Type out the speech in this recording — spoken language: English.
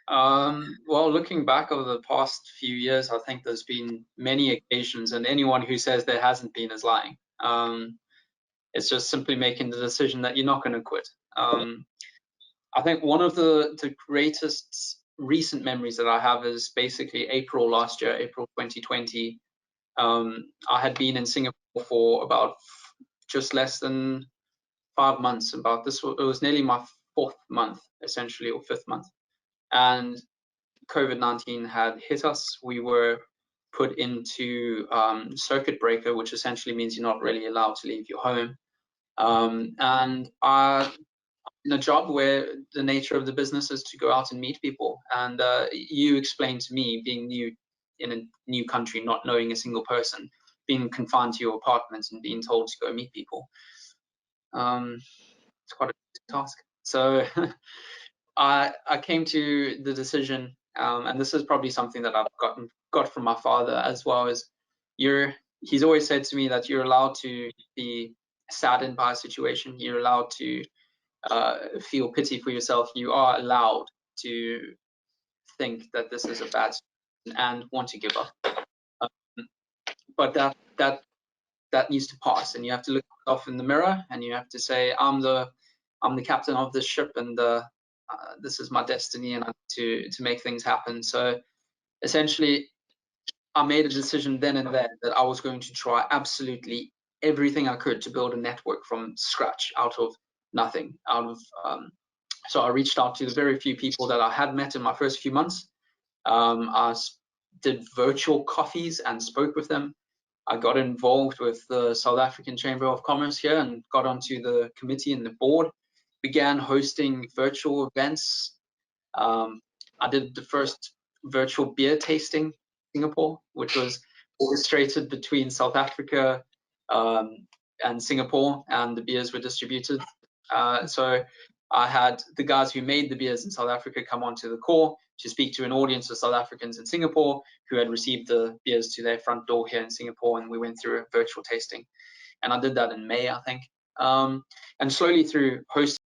Well, looking back over the past few years, I think there's been many occasions, and anyone who says there hasn't been is lying. It's just simply making the decision that you're not going to quit. I think one of the greatest recent memories that I have is basically April last year, April 2020. I had been in Singapore for about just less than 5 months. It was nearly my fourth month, essentially, or fifth month. And COVID-19 had hit us. We were put into circuit breaker, which essentially means you're not really allowed to leave your home. And in a job where the nature of the business is to go out and meet people. And you explained to me, being new in a new country, not knowing a single person, being confined to your apartment and being told to go meet people. It's quite a task. So I came to the decision, and this is probably something that I've got from my father as well, is he's always said to me that you're allowed to be saddened by a situation, you're allowed to feel pity for yourself, you are allowed to think that this is a bad situation and want to give up. But that needs to pass, and you have to look yourself in the mirror and you have to say, I'm the captain of this ship, and this is my destiny, and I need to make things happen. So essentially, I made a decision then and there that I was going to try absolutely everything I could to build a network from scratch, out of nothing. So I reached out to the very few people that I had met in my first few months. I did virtual coffees and spoke with them. I got involved with the South African Chamber of Commerce here and got onto the committee and the board. Began hosting virtual events. I did the first virtual beer tasting in Singapore, which was orchestrated between South Africa and Singapore, and the beers were distributed. So I had the guys who made the beers in South Africa come onto the call to speak to an audience of South Africans in Singapore who had received the beers to their front door here in Singapore, and we went through a virtual tasting. And I did that in May, I think. And slowly through hosting